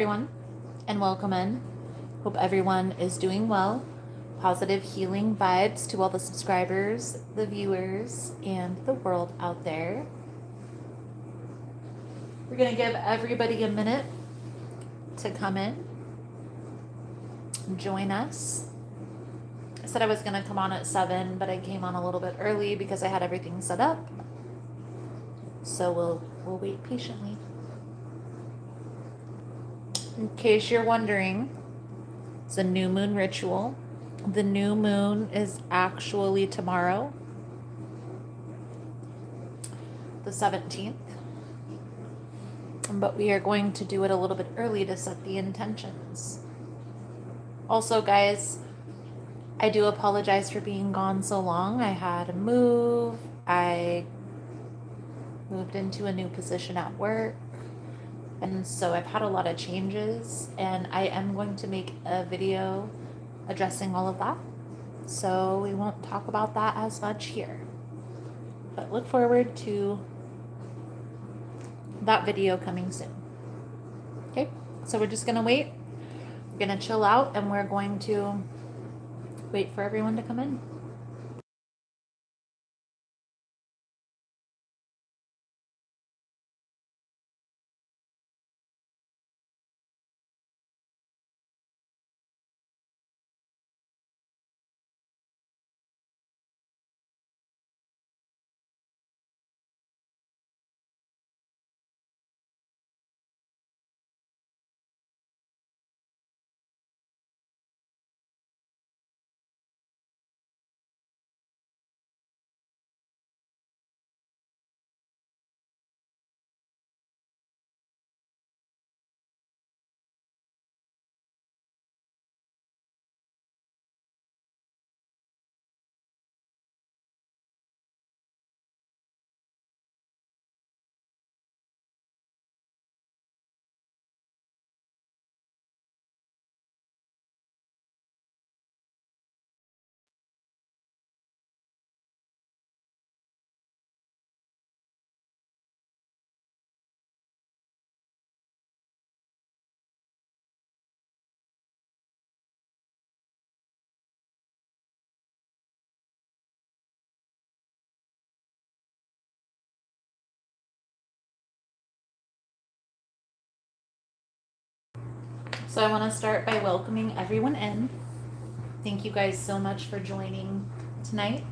Everyone, and welcome in. Hope everyone is doing well. Positive healing vibes to all the subscribers, the viewers, and the world out there. We're going to give everybody a minute to come in and join us. I said I was going to come on at 7, but I came on a little bit early because I had everything set up. So we'll wait patiently. In case you're wondering, it's a new moon ritual. The new moon is actually tomorrow, the 17th. But we are going to do it a little bit early to set the intentions. Also, guys, I do apologize for being gone so long. I had a move. I moved into a new position at work. And so I've had a lot of changes, and I am going to make a video addressing all of that. So we won't talk about that as much here. But look forward to that video coming soon. Okay, so we're just gonna wait. We're gonna chill out, and we're going to wait for everyone to come in. So I want to start by welcoming everyone in. Thank you guys so much for joining tonight.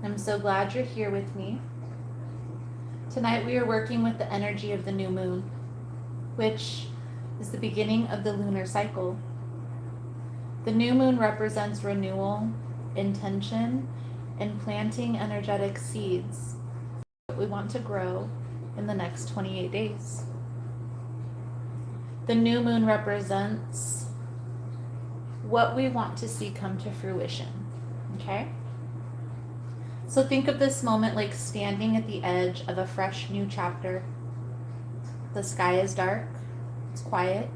I'm so glad you're here with me. Tonight we are working with the energy of the new moon, which is the beginning of the lunar cycle. The new moon represents renewal, intention, and planting energetic seeds that we want to grow in the next 28 days. The new moon represents what we want to see come to fruition, okay? So think of this moment like standing at the edge of a fresh new chapter. The sky is dark, it's quiet,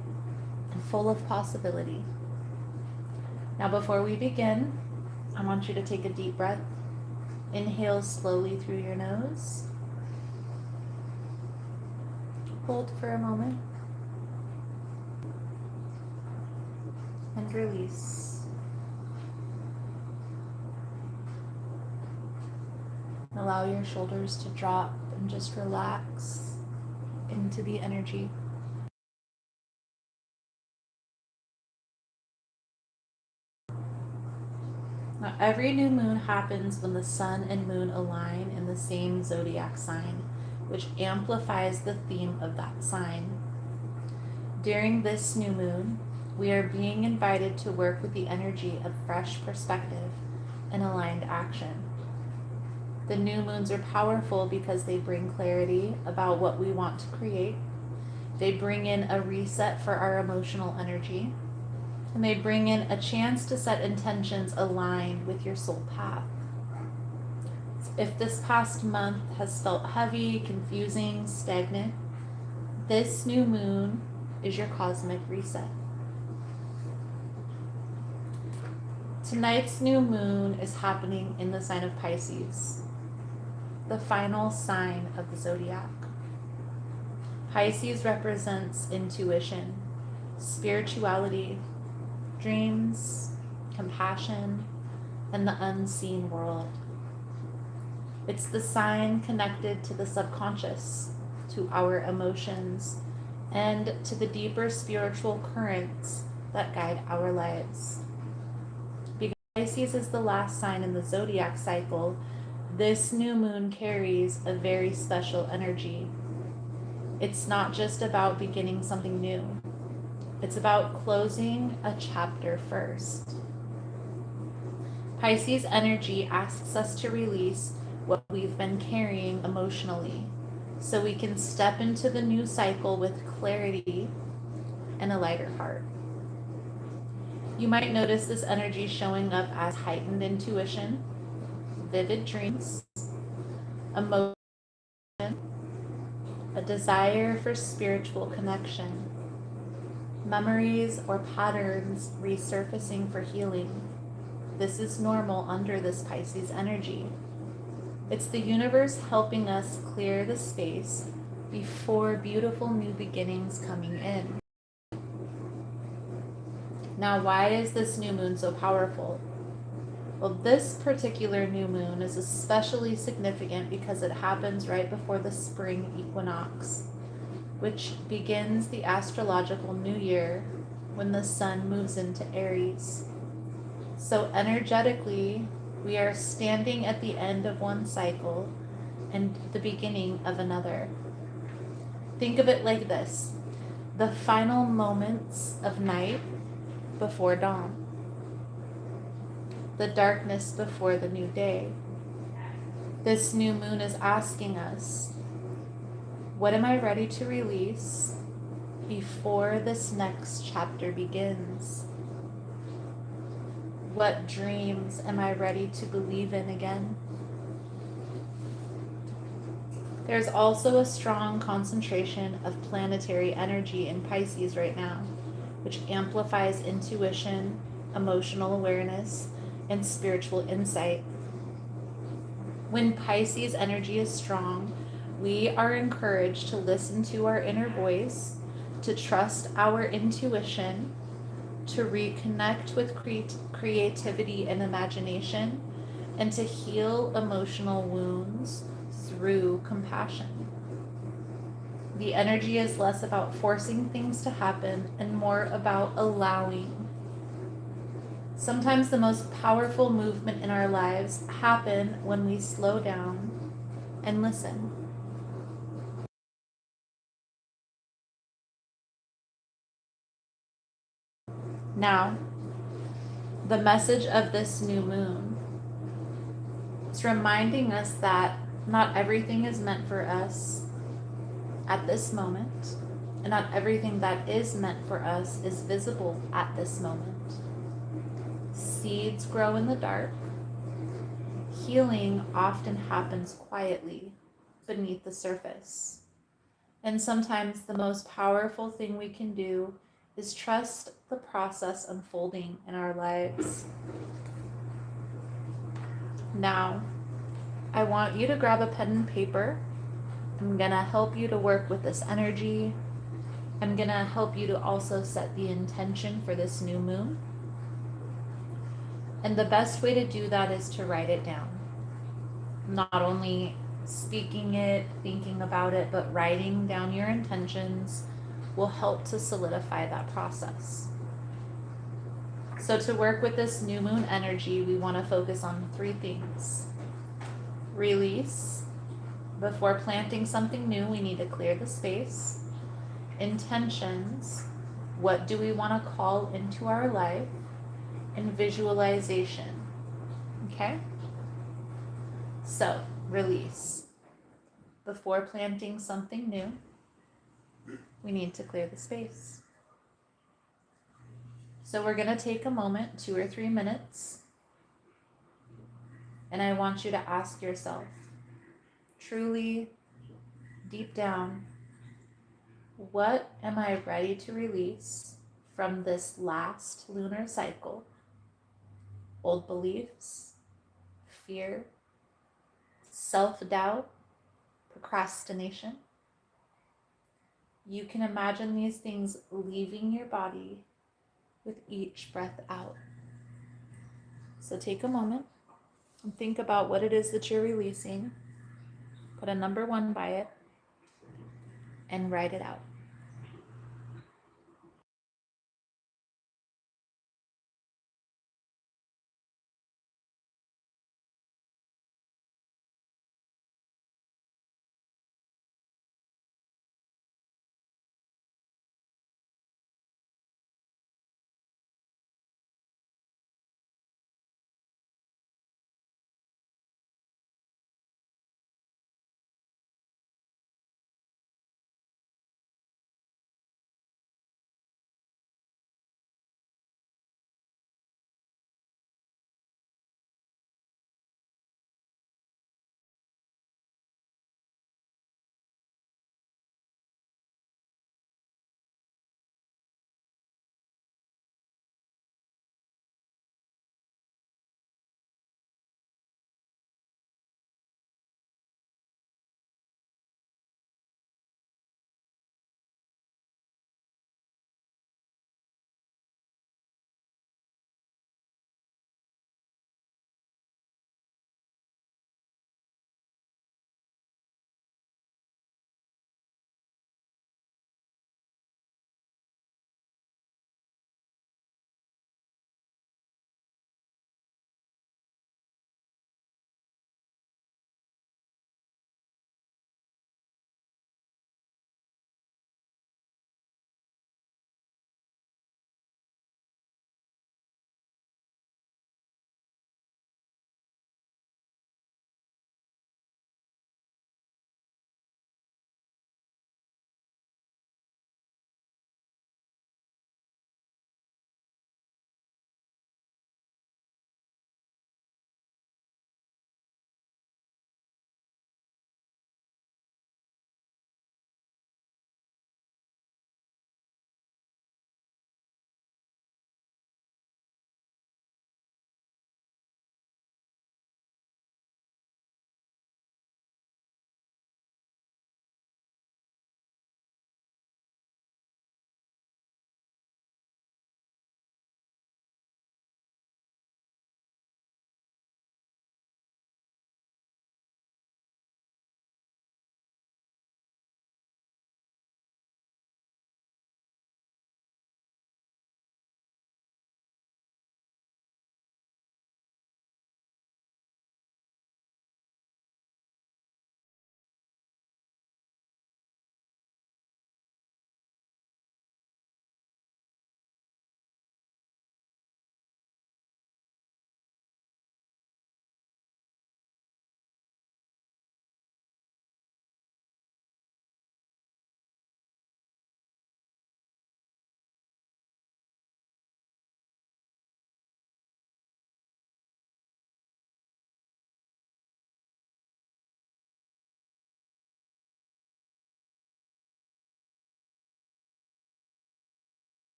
and full of possibility. Now before we begin, I want you to take a deep breath. Inhale slowly through your nose. Hold for a moment. And release. Allow your shoulders to drop and just relax into the energy. Now, every new moon happens when the sun and moon align in the same zodiac sign, which amplifies the theme of that sign. During this new moon, we are being invited to work with the energy of fresh perspective and aligned action. The new moons are powerful because they bring clarity about what we want to create. They bring in a reset for our emotional energy. And they bring in a chance to set intentions aligned with your soul path. If this past month has felt heavy, confusing, stagnant, this new moon is your cosmic reset. Tonight's new moon is happening in the sign of Pisces, the final sign of the zodiac. Pisces represents intuition, spirituality, dreams, compassion, and the unseen world. It's the sign connected to the subconscious, to our emotions, and to the deeper spiritual currents that guide our lives. Because Pisces is the last sign in the zodiac cycle, this new moon carries a very special energy. It's not just about beginning something new. It's about closing a chapter first. Pisces energy asks us to release what we've been carrying emotionally so we can step into the new cycle with clarity and a lighter heart. You might notice this energy showing up as heightened intuition, vivid dreams, emotion, a desire for spiritual connection, memories or patterns resurfacing for healing. This is normal under this Pisces energy. It's the universe helping us clear the space before beautiful new beginnings coming in. Now, why is this new moon so powerful? Well, this particular new moon is especially significant because it happens right before the spring equinox, which begins the astrological new year when the sun moves into Aries. So energetically, we are standing at the end of one cycle and the beginning of another. Think of it like this: the final moments of night before dawn, the darkness before the new day. This new moon is asking us, what am I ready to release before this next chapter begins? What dreams am I ready to believe in again? There's also a strong concentration of planetary energy in Pisces right now, which amplifies intuition, emotional awareness, and spiritual insight. When Pisces energy is strong, we are encouraged to listen to our inner voice, to trust our intuition, to reconnect with creativity and imagination, and to heal emotional wounds through compassion. The energy is less about forcing things to happen and more about allowing. Sometimes the most powerful movement in our lives happen when we slow down and listen. Now, the message of this new moon is reminding us that not everything is meant for us at this moment, and not everything that is meant for us is visible at this moment. Seeds grow in the dark. Healing often happens quietly beneath the surface. And sometimes the most powerful thing we can do is trust the process unfolding in our lives. Now, I want you to grab a pen and paper. I'm gonna help you to work with this energy. I'm gonna help you to also set the intention for this new moon. And the best way to do that is to write it down. Not only speaking it, thinking about it, but writing down your intentions will help to solidify that process. So to work with this new moon energy, we want to focus on 3 things. Release. Before planting something new, we need to clear the space. Intentions. What do we want to call into our life? And visualization. Okay? So, release. Before planting something new, we need to clear the space. So we're going to take a moment, 2 or 3 minutes, and I want you to ask yourself, truly, deep down, what am I ready to release from this last lunar cycle? Old beliefs, fear, self-doubt, procrastination. You can imagine these things leaving your body with each breath out. So take a moment and think about what it is that you're releasing. Put a number 1 by it and write it out.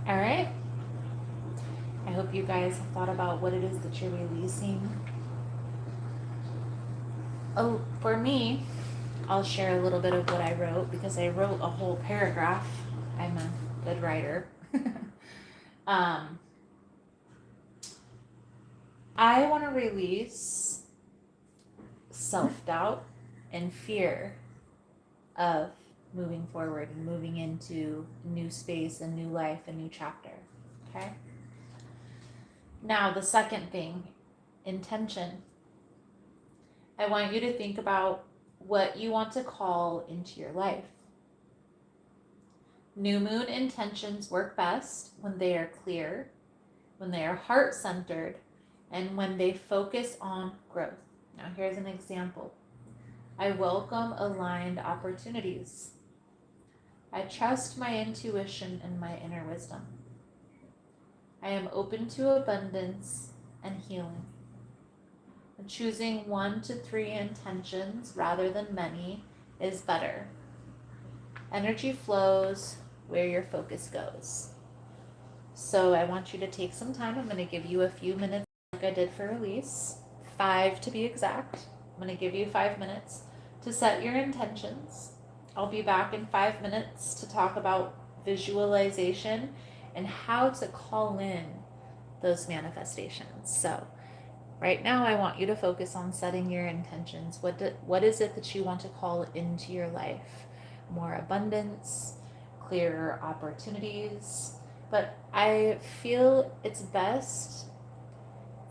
All right. I hope you guys have thought about what it is that you're releasing. Oh, for me, I'll share a little bit of what I wrote because I wrote a whole paragraph. I'm a good writer. um, I want to release self doubt and fear of moving forward and moving into new space, a new life, a new chapter. Okay. Now, the second thing, intention. I want you to think about what you want to call into your life. New moon intentions work best when they are clear, when they are heart centered, and when they focus on growth. Now, here's an example. I welcome aligned opportunities. I trust my intuition and my inner wisdom. I am open to abundance and healing. And choosing 1 to 3 intentions rather than many is better. Energy flows where your focus goes. So I want you to take some time. I'm going to give you a few minutes like I did for release, 5 to be exact. I'm going to give you 5 minutes to set your intentions. I'll be back in 5 minutes to talk about visualization and how to call in those manifestations. So right now I want you to focus on setting your intentions. What is it that you want to call into your life? More abundance, clearer opportunities. But I feel it's best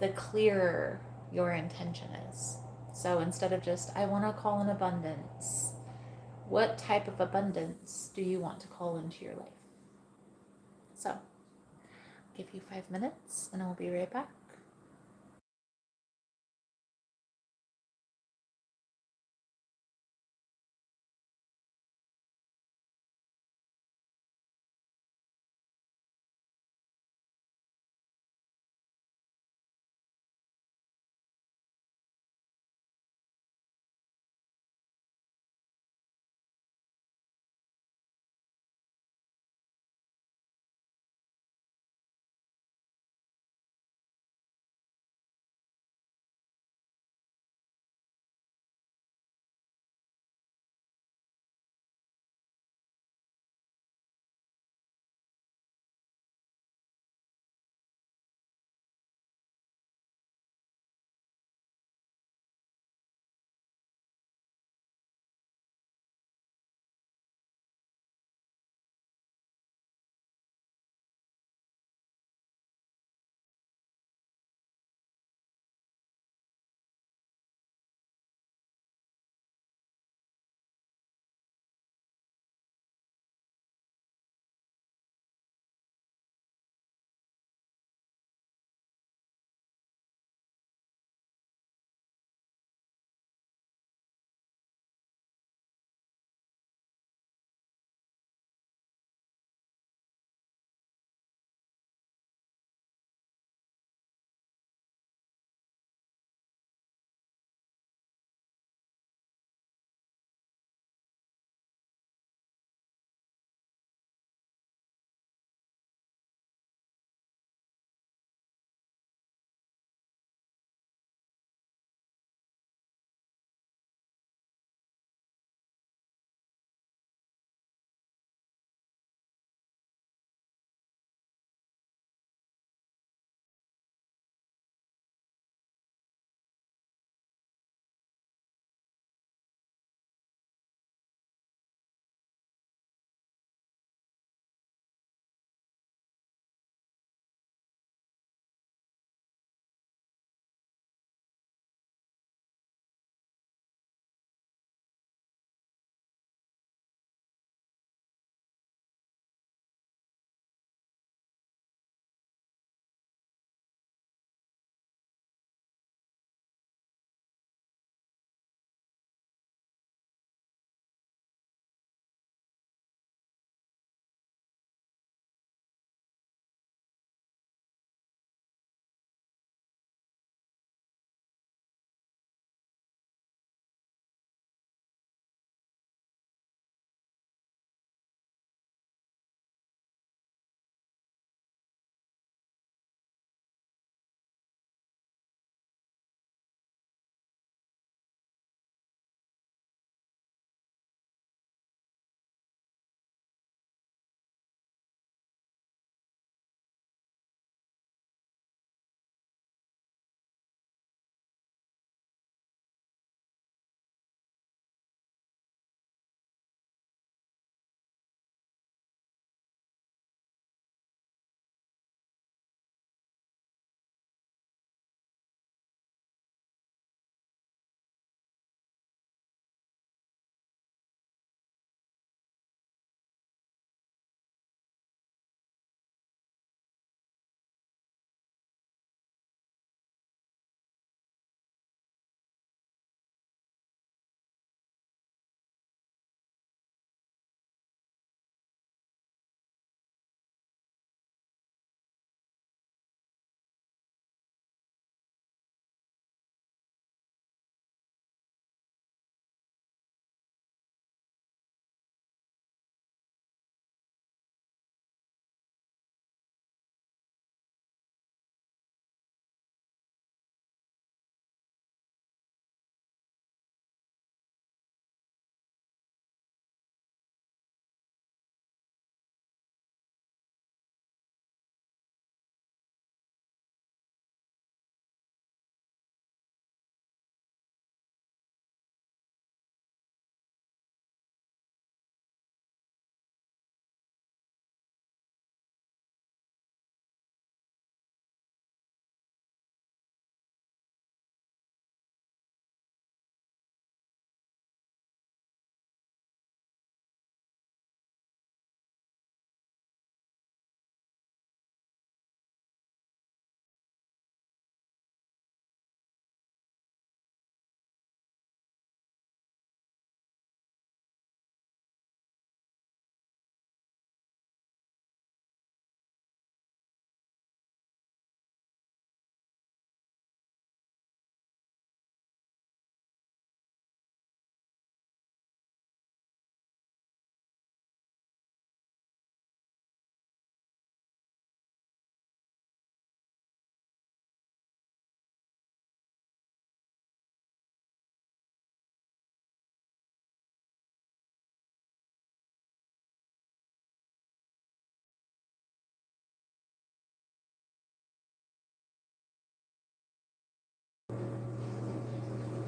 the clearer your intention is. So instead of just, I want to call in abundance, what type of abundance do you want to call into your life? So I'll give you 5 minutes and I'll be right back.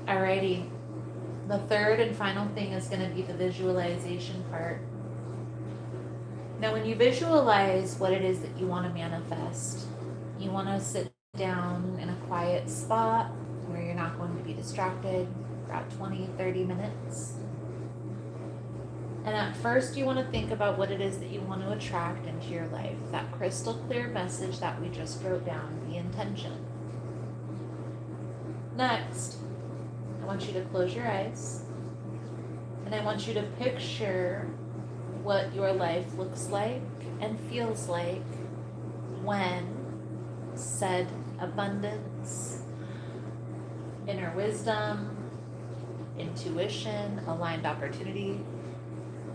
Alrighty. The third and final thing is going to be the visualization part. Now, when you visualize what it is that you want to manifest, you want to sit down in a quiet spot where you're not going to be distracted for about 20-30 minutes. And at first, you want to think about what it is that you want to attract into your life, that crystal clear message that we just wrote down, the intention. Next, I want you to close your eyes, and I want you to picture what your life looks like and feels like when said abundance, inner wisdom, intuition, aligned opportunity,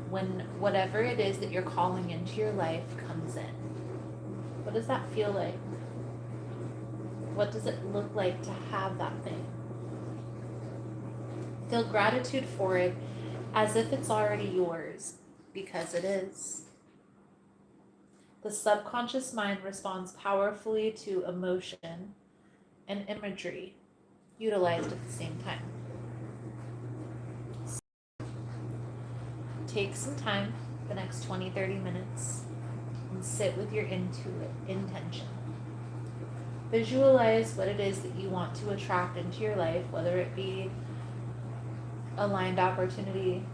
when whatever it is that you're calling into your life comes in. What does that feel like? What does it look like to have that thing? Feel gratitude for it as if it's already yours, because it is. The subconscious mind responds powerfully to emotion and imagery utilized at the same time. Take some time, the next 20-30 minutes, and sit with your intention. Visualize what it is that you want to attract into your life, whether it be aligned opportunity,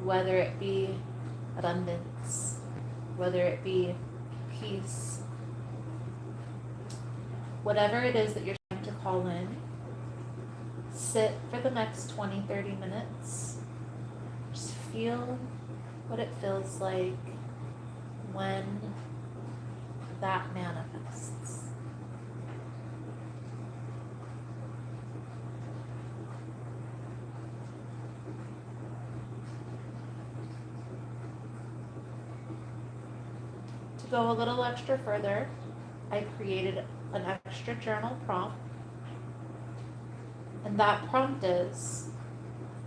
whether it be abundance, whether it be peace, whatever it is that you're trying to call in. Sit for the next 20-30 minutes. Just feel what it feels like when that manifests. To go a little extra further, I created an extra journal prompt. And that prompt is,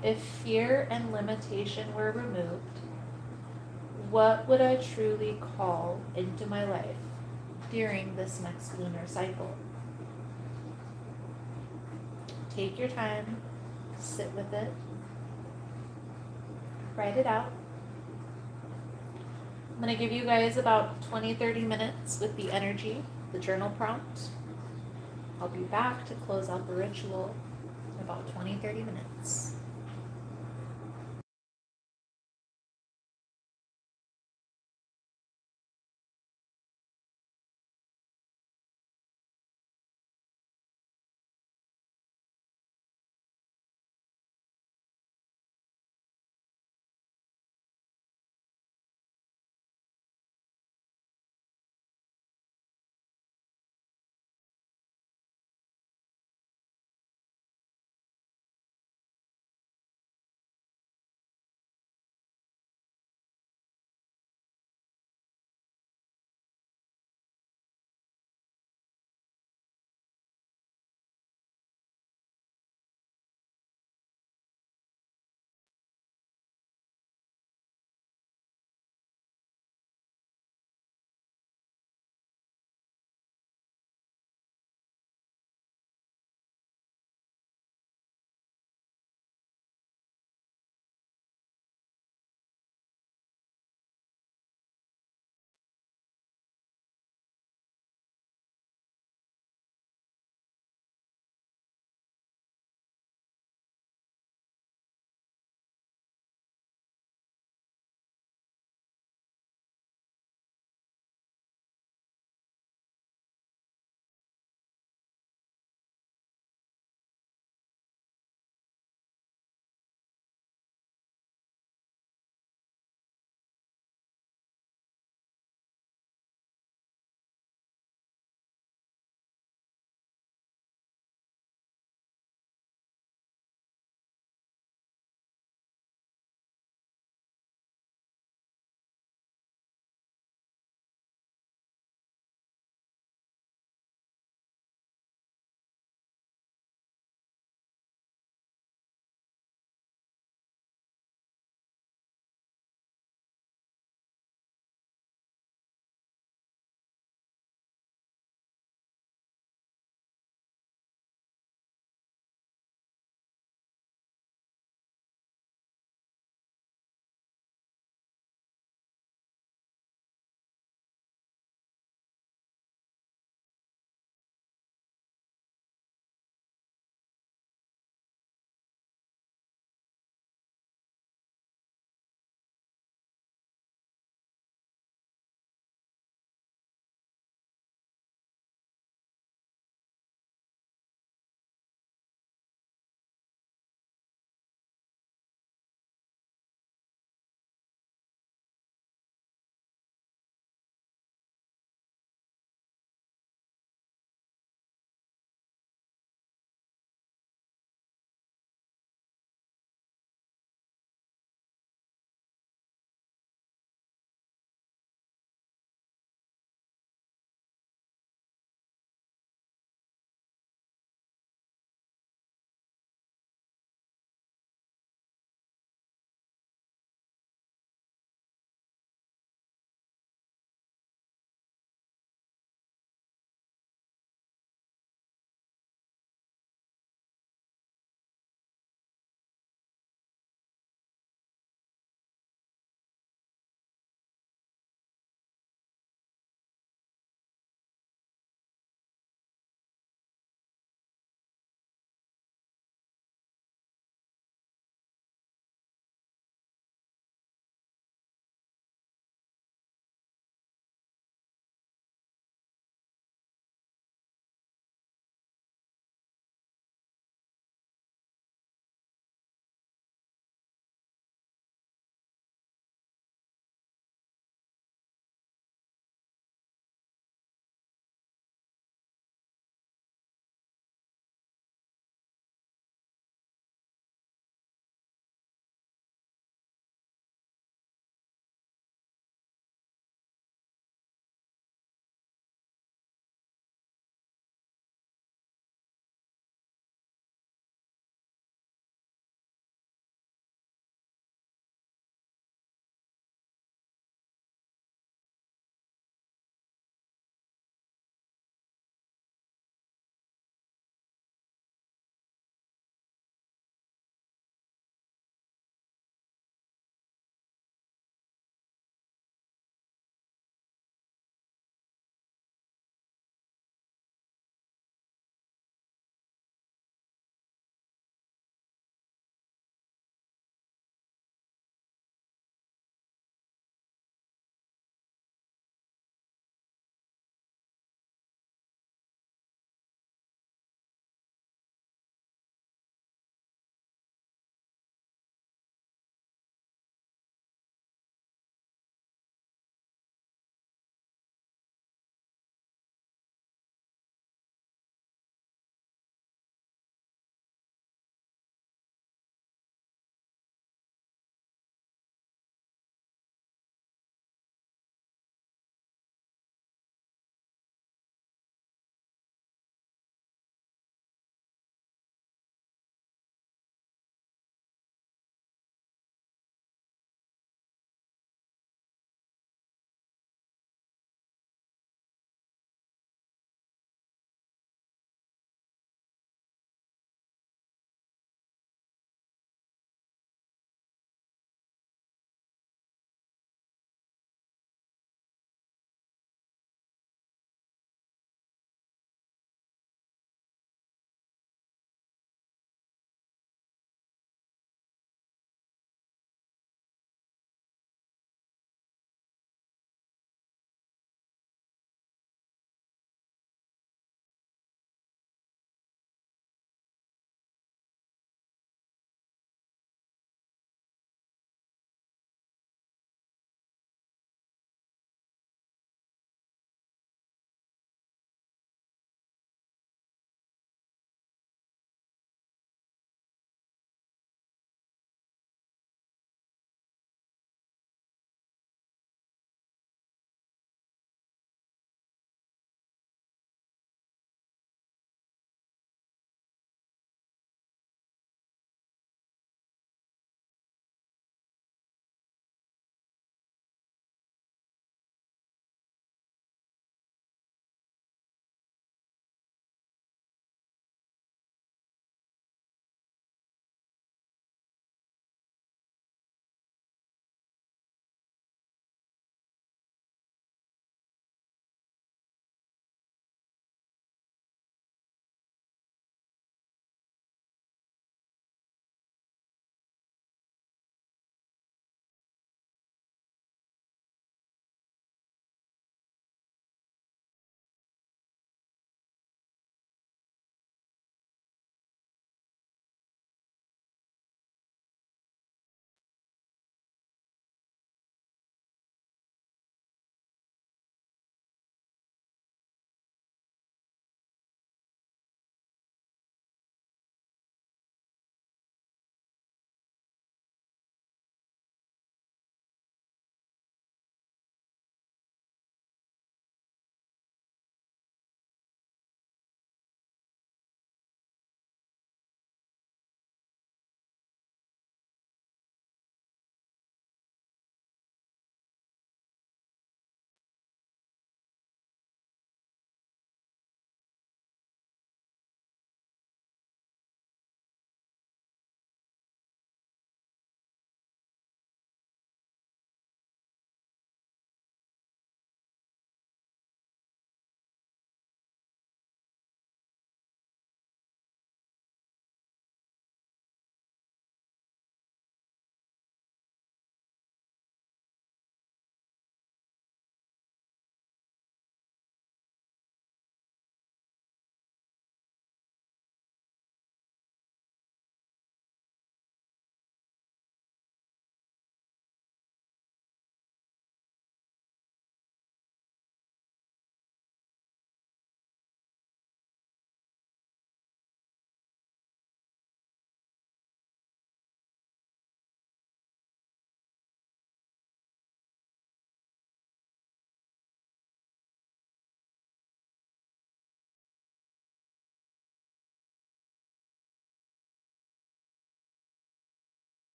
if fear and limitation were removed, what would I truly call into my life during this next lunar cycle? Take your time, sit with it, write it out. I'm going to give you guys about 20-30 minutes with the energy, the journal prompt. I'll be back to close out the ritual in about 20-30 minutes.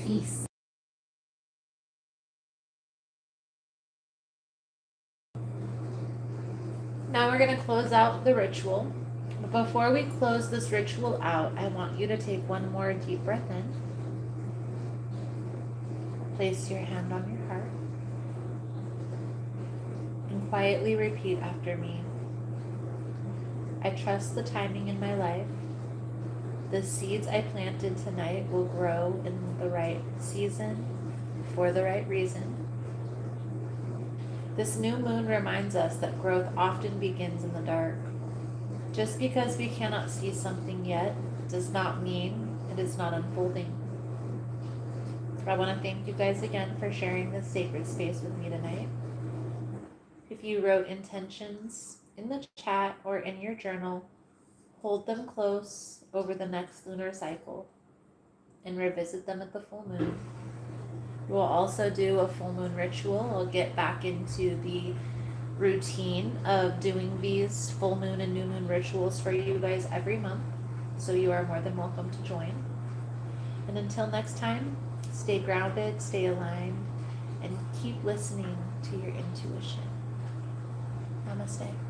Peace. Now we're going to close out the ritual. But before we close this ritual out, I want you to take one more deep breath in. Place your hand on your heart and quietly repeat after me. I trust the timing in my life. The seeds I planted tonight will grow in the right season for the right reason. This new moon reminds us that growth often begins in the dark. Just because we cannot see something yet does not mean it is not unfolding. I want to thank you guys again for sharing this sacred space with me tonight. If you wrote intentions in the chat or in your journal, hold them close over the next lunar cycle and revisit them at the full moon. We'll also do a full moon ritual. I'll get back into the routine of doing these full moon and new moon rituals for you guys every month, so you are more than welcome to join. And until next time, stay grounded, stay aligned, and keep listening to your intuition. Namaste.